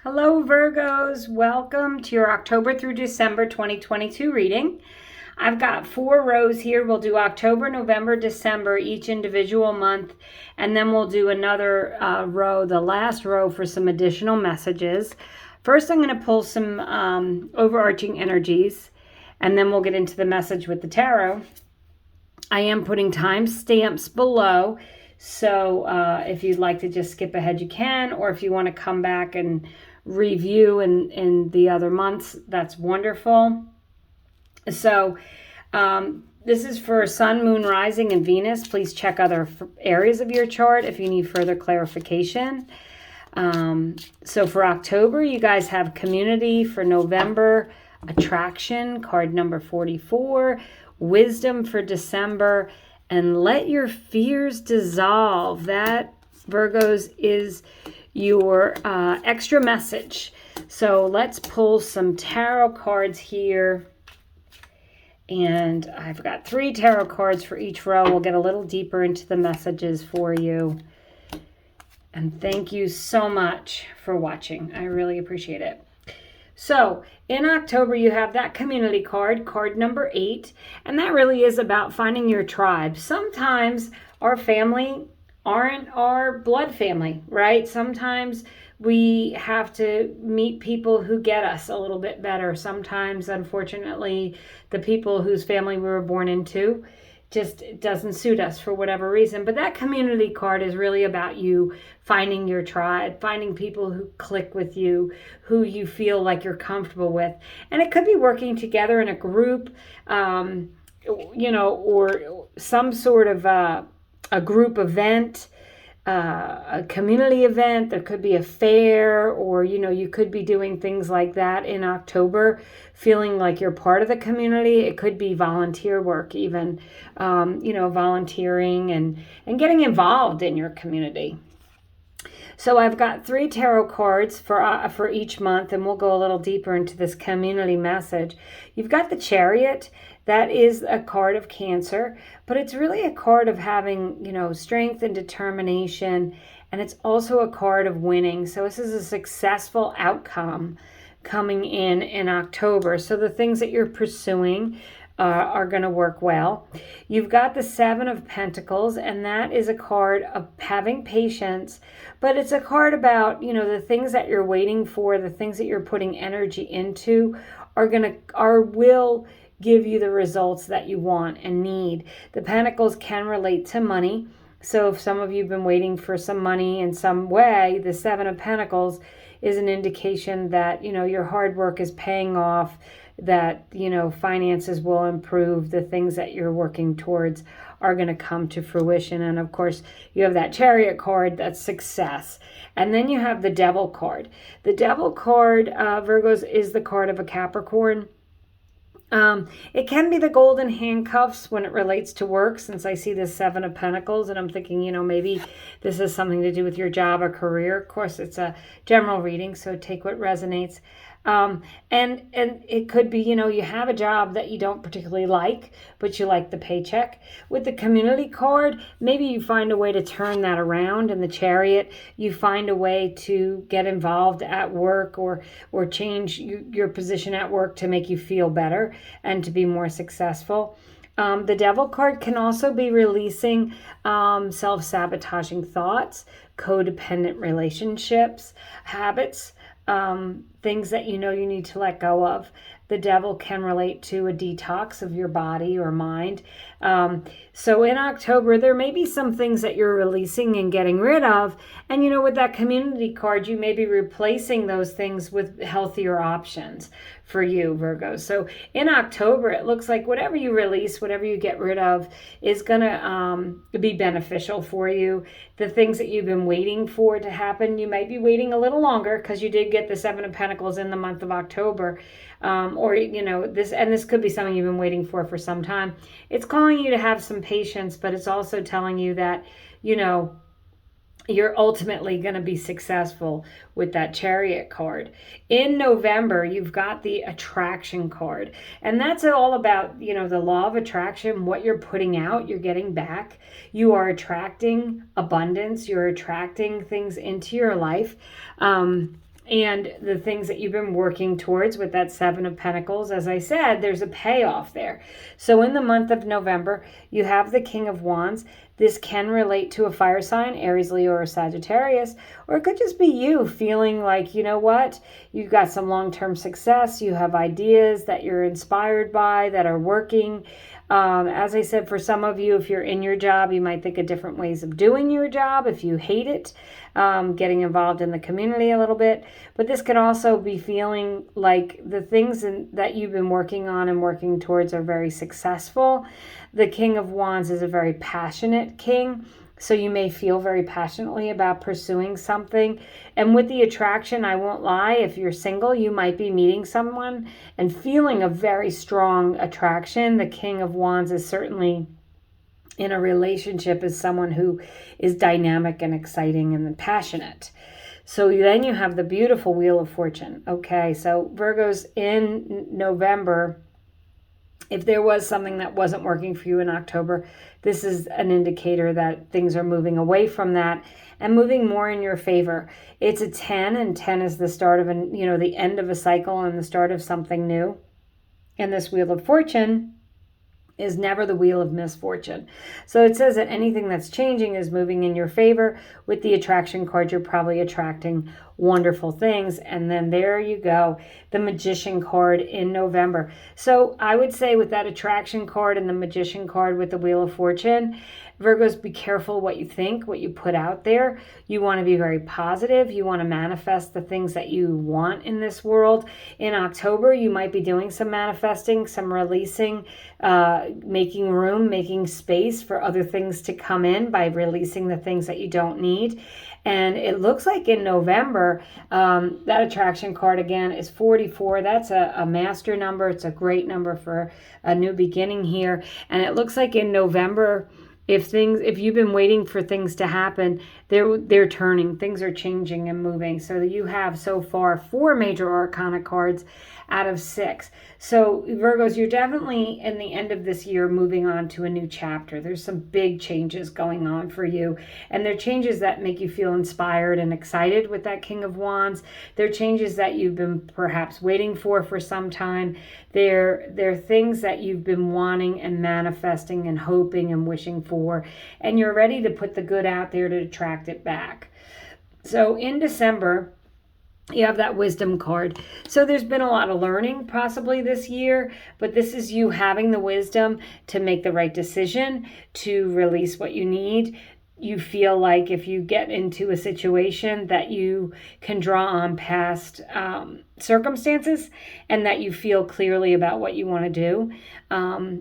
Hello Virgos, welcome to your October through December 2022 reading. I've got 4 rows here. We'll do October, November, December, each individual month, and then we'll do another row, the last row, for some additional messages. First, I'm going to pull some overarching energies, and then we'll get into the message with the tarot. I am putting timestamps below, so if you'd like to just skip ahead, you can, or if you want to come back and review in the other months, that's wonderful. So this is for Sun, Moon, Rising, and Venus. Please check other areas of your chart if you need further clarification. So for October, you guys have Community. For November, Attraction, card number 44. Wisdom for December, and Let Your Fears Dissolve. That, Virgos, is your extra message. So let's pull some tarot cards here. And I've got 3 tarot cards for each row. We'll get a little deeper into the messages for you. And thank you so much for watching. I really appreciate it. So in October, you have that community card, card number 8, and that really is about finding your tribe. Sometimes our family aren't our blood family, right? Sometimes we have to meet people who get us a little bit better. Sometimes, unfortunately, the people whose family we were born into just doesn't suit us for whatever reason. But that community card is really about you finding your tribe, finding people who click with you, who you feel like you're comfortable with. And it could be working together in a group, or some sort of a group event, a community event. There could be a fair, or you could be doing things like that in October, feeling like you're part of the community. It could be volunteer work, even volunteering and getting involved in your community. So I've got 3 tarot cards for each month, and we'll go a little deeper into this community message. You've got the Chariot. That is a card of Cancer, but it's really a card of having, strength and determination, and it's also a card of winning. So this is a successful outcome coming in October. So the things that you're pursuing are going to work well. You've got the 7 of Pentacles, and that is a card of having patience, but it's a card about, the things that you're waiting for, the things that you're putting energy into will give you the results that you want and need. The Pentacles can relate to money. So if some of you have been waiting for some money in some way, the 7 of Pentacles is an indication that, your hard work is paying off, that, finances will improve, the things that you're working towards are going to come to fruition. And of course, you have that Chariot card, that's success. And then you have the Devil card. The Devil card, Virgos, is the card of a Capricorn. It can be the golden handcuffs when it relates to work, since I see the 7 of Pentacles, and I'm thinking, maybe this is something to do with your job or career. Of course, it's a general reading, so take what resonates. And it could be, you have a job that you don't particularly like, but you like the paycheck. With the community card, maybe you find a way to turn that around. In the Chariot, you find a way to get involved at work or change your position at work to make you feel better and to be more successful. The Devil card can also be releasing self-sabotaging thoughts, codependent relationships, habits, things that you need to let go of. The Devil can relate to a detox of your body or mind. So in October, there may be some things that you're releasing and getting rid of. And with that community card, you may be replacing those things with healthier options for you, Virgo. So in October, it looks like whatever you release, whatever you get rid of, is going to be beneficial for you. The things that you've been waiting for to happen, you might be waiting a little longer because you did get the 7 of Pentacles in the month of October. This could be something you've been waiting for some time. It's calling you to have some patience, but it's also telling you that, you're ultimately going to be successful with that Chariot card. In November, you've got the Attraction card, and that's all about, the law of attraction. What you're putting out, you're getting back. You are attracting abundance. You're attracting things into your life. and the things that you've been working towards with that Seven of Pentacles. As I said, there's a payoff there. So in the month of November, you have the King of Wands. This can relate to a fire sign, Aries, Leo, or Sagittarius, or it could just be you feeling like, you know what, you've got some long-term success, you have ideas that you're inspired by that are working. As I said, for some of you, if you're in your job, you might think of different ways of doing your job. If you hate it, getting involved in the community a little bit. But this could also be feeling like the things that you've been working on and working towards are very successful. The King of Wands is a very passionate king. So you may feel very passionately about pursuing something. And with the attraction, I won't lie, if you're single, you might be meeting someone and feeling a very strong attraction. The King of Wands is certainly in a relationship as someone who is dynamic and exciting and passionate. So then you have the beautiful Wheel of Fortune. Okay, so Virgos, in November, if there was something that wasn't working for you in October, this is an indicator that things are moving away from that and moving more in your favor. It's a 10, and 10 is the start of the end of a cycle and the start of something new. And this Wheel of Fortune is never the wheel of misfortune. So it says that anything that's changing is moving in your favor. With the attraction card, you're probably attracting wonderful things. And then there you go, the Magician card in November. So I would say with that attraction card and the Magician card with the Wheel of Fortune, Virgos, be careful what you think, what you put out there. You want to be very positive. You want to manifest the things that you want in this world. In October, you might be doing some manifesting, some releasing, making room, making space for other things to come in by releasing the things that you don't need. And it looks like in November, that attraction card again is 44. That's a master number. It's a great number for a new beginning here. And it looks like in November, if you've been waiting for things to happen, they're turning. Things are changing and moving. So you have so far 4 major arcana cards out of 6. So Virgos, you're definitely in the end of this year moving on to a new chapter. There's some big changes going on for you, and they're changes that make you feel inspired and excited with that King of Wands. They're changes that you've been perhaps waiting for some time. They're things that you've been wanting and manifesting and hoping and wishing for, and you're ready to put the good out there to attract it back. So in December, you have that Wisdom card. So there's been a lot of learning possibly this year, but this is you having the wisdom to make the right decision, to release what you need. You feel like if you get into a situation that you can draw on past circumstances and that you feel clearly about what you want to do.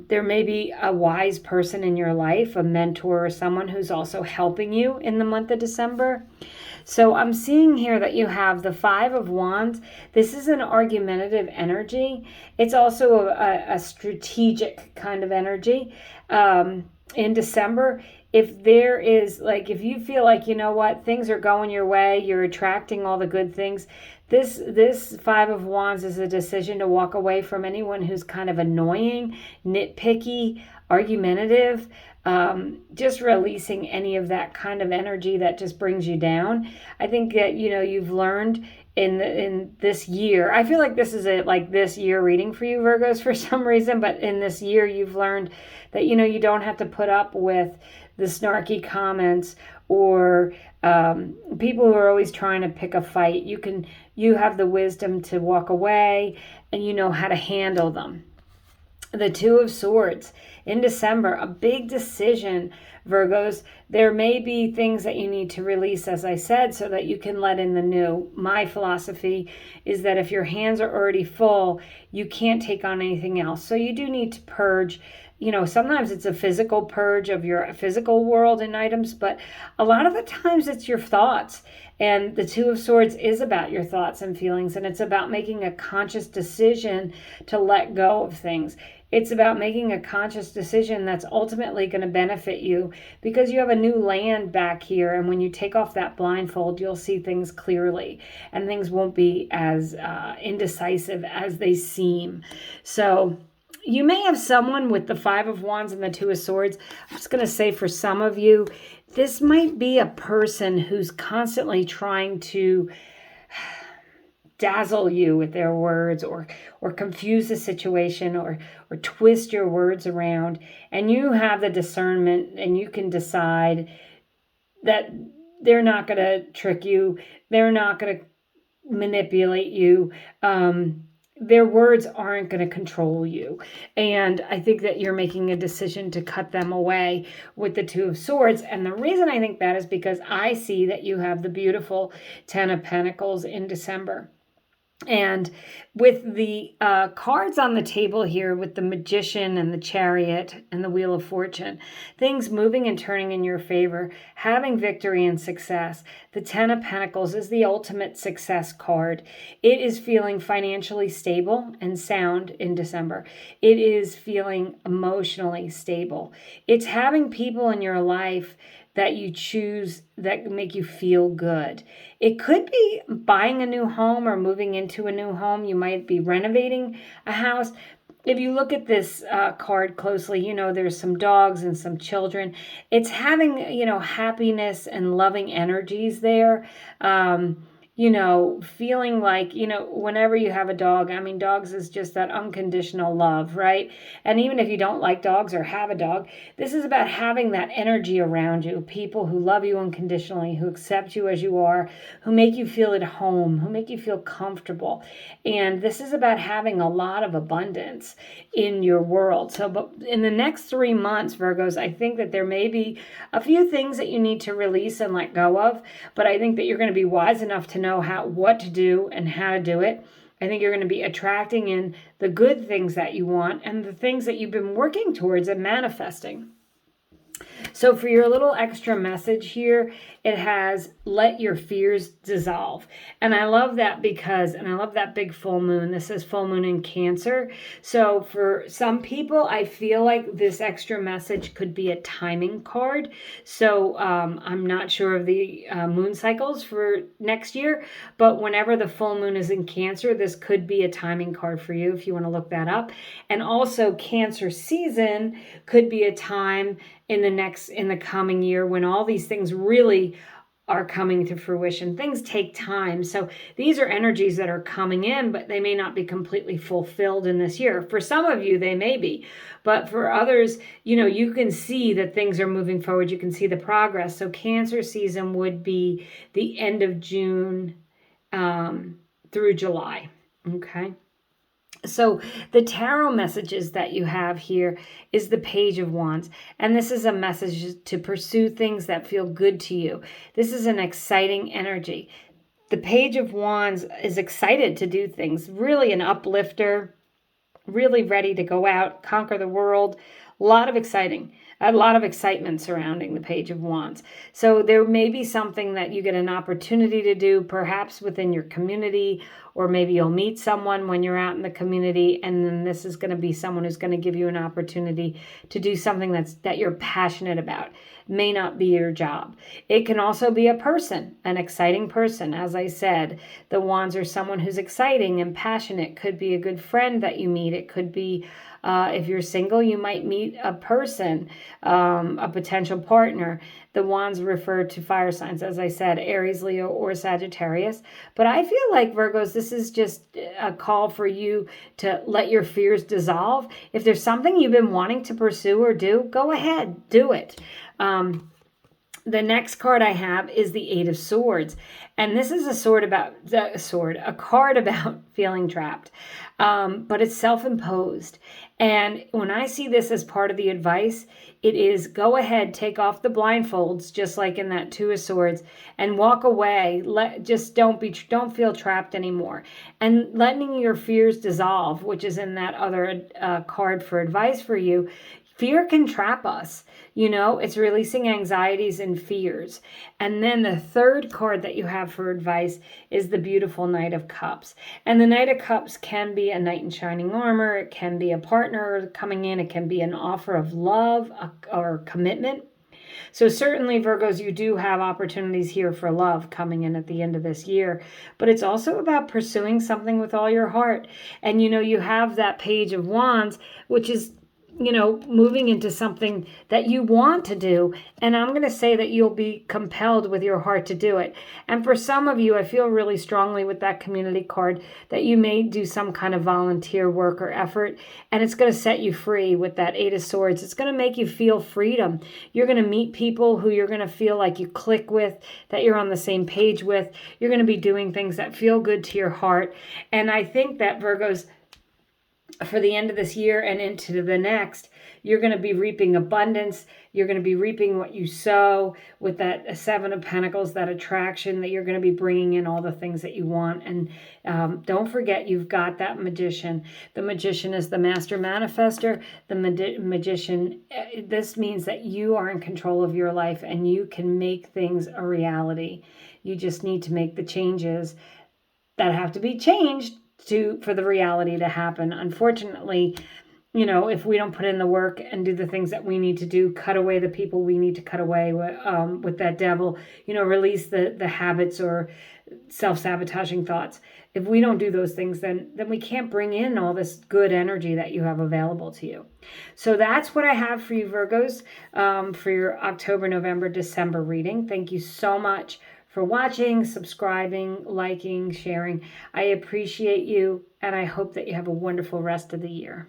There may be a wise person in your life, a mentor or someone who's also helping you in the month of December. So I'm seeing here that you have the 5 of Wands. This is an argumentative energy. It's also a strategic kind of energy. In December, if there is, like, if you feel like, you know what, things are going your way, you're attracting all the good things, this 5 of Wands is a decision to walk away from anyone who's kind of annoying, nitpicky, argumentative, just releasing any of that kind of energy that just brings you down. I think that, you've learned in this year, I feel like this is this year reading for you, Virgos, for some reason, but in this year you've learned that, you don't have to put up with the snarky comments or people who are always trying to pick a fight. You have the wisdom to walk away, and you know how to handle them. The 2 of Swords in December, a big decision, Virgos. There may be things that you need to release, as I said, so that you can let in the new. My philosophy is that if your hands are already full, you can't take on anything else. So you do need to purge. Sometimes it's a physical purge of your physical world and items, but a lot of the times it's your thoughts. And the 2 of Swords is about your thoughts and feelings, and it's about making a conscious decision to let go of things. It's about making a conscious decision that's ultimately going to benefit you, because you have a new land back here, and when you take off that blindfold, you'll see things clearly, and things won't be as indecisive as they seem. So you may have someone with the 5 of Wands and the 2 of Swords. I'm just going to say, for some of you, this might be a person who's constantly trying to dazzle you with their words, or confuse the situation, or twist your words around. And you have the discernment, and you can decide that they're not going to trick you. They're not going to manipulate you. Their words aren't going to control you. And I think that you're making a decision to cut them away with the Two of Swords. And the reason I think that is because I see that you have the beautiful Ten of Pentacles in December. And with the cards on the table here, with the Magician and the Chariot and the Wheel of Fortune, things moving and turning in your favor, having victory and success. The Ten of Pentacles is the ultimate success card. It is feeling financially stable and sound in December. It is feeling emotionally stable. It's having people in your life that you choose that make you feel good. It could be buying a new home or moving into a new home. You might be renovating a house. If you look at this card closely, you know, there's some dogs and some children. It's having, you know, happiness and loving energies there. You know, feeling like, you know, whenever you have a dog, I mean, dogs is just that unconditional love, right? And even if you don't like dogs or have a dog, this is about having that energy around you, people who love you unconditionally, who accept you as you are, who make you feel at home, who make you feel comfortable. And this is about having a lot of abundance in your world. So, but in the next 3 months, Virgos, I think that there may be a few things that you need to release and let go of, but I think that you're going to be wise enough to know what to do and how to do it. I think you're going to be attracting in the good things that you want and the things that you've been working towards and manifesting. So for your little extra message here, it has let your fears dissolve. And I love that because, and I love that big full moon. This is full moon in Cancer. So for some people, I feel like this extra message could be a timing card. So I'm not sure of the moon cycles for next year, but whenever the full moon is in Cancer, this could be a timing card for you if you want to look that up. And also Cancer season could be a time in the coming year when all these things really are coming to fruition. Things take time. So these are energies that are coming in, but they may not be completely fulfilled in this year. For some of you, they may be. But for others, you know, you can see that things are moving forward. You can see the progress. So Cancer season would be the end of June through July. Okay. So the tarot messages that you have here is the Page of Wands. And this is a message to pursue things that feel good to you. This is an exciting energy. The Page of Wands is excited to do things, really an uplifter, really ready to go out, conquer the world. A lot of excitement surrounding the Page of Wands. So there may be something that you get an opportunity to do, perhaps within your community, or maybe you'll meet someone when you're out in the community, and then this is going to be someone who's going to give you an opportunity to do something that you're passionate about. May not be your job. It can also be a person, an exciting person. As I said, the Wands are someone who's exciting and passionate. Could be a good friend that you meet. It could be, if you're single, you might meet a person, a potential partner. The Wands refer to fire signs, as I said, Aries, Leo, or Sagittarius. But I feel like, Virgos, this is just a call for you to let your fears dissolve. If there's something you've been wanting to pursue or do, go ahead, do it. The next card I have is the Eight of Swords. And this is a card about feeling trapped. But it's self-imposed. And when I see this as part of the advice, it is go ahead, take off the blindfolds, just like in that Two of Swords, and walk away. Don't feel trapped anymore. And letting your fears dissolve, which is in that other card for advice for you. Fear can trap us. You know, it's releasing anxieties and fears. And then the third card that you have for advice is the beautiful Knight of Cups. And the Knight of Cups can be a knight in shining armor. It can be a partner coming in. It can be an offer of love or commitment. So certainly, Virgos, you do have opportunities here for love coming in at the end of this year. But it's also about pursuing something with all your heart. And, you know, you have that Page of Wands, which is moving into something that you want to do. And I'm going to say that you'll be compelled with your heart to do it. And for some of you, I feel really strongly with that community card that you may do some kind of volunteer work or effort, and it's going to set you free with that Eight of Swords. It's going to make you feel freedom. You're going to meet people who you're going to feel like you click with, that you're on the same page with. You're going to be doing things that feel good to your heart. And I think that Virgos, for the end of this year and into the next, you're going to be reaping abundance. You're going to be reaping what you sow with that Seven of Pentacles, that attraction, that you're going to be bringing in all the things that you want. And don't forget, you've got that Magician. The Magician is the master manifester. The Magician, this means that you are in control of your life and you can make things a reality. You just need to make the changes that have to be changed for the reality to happen. Unfortunately, if we don't put in the work and do the things that we need to do, cut away the people we need to cut away with that devil, release the habits or self-sabotaging thoughts. If we don't do those things, then we can't bring in all this good energy that you have available to you. So that's what I have for you, Virgos, for your October, November, December reading. Thank you so much for watching, subscribing, liking, sharing. I appreciate you, and I hope that you have a wonderful rest of the year.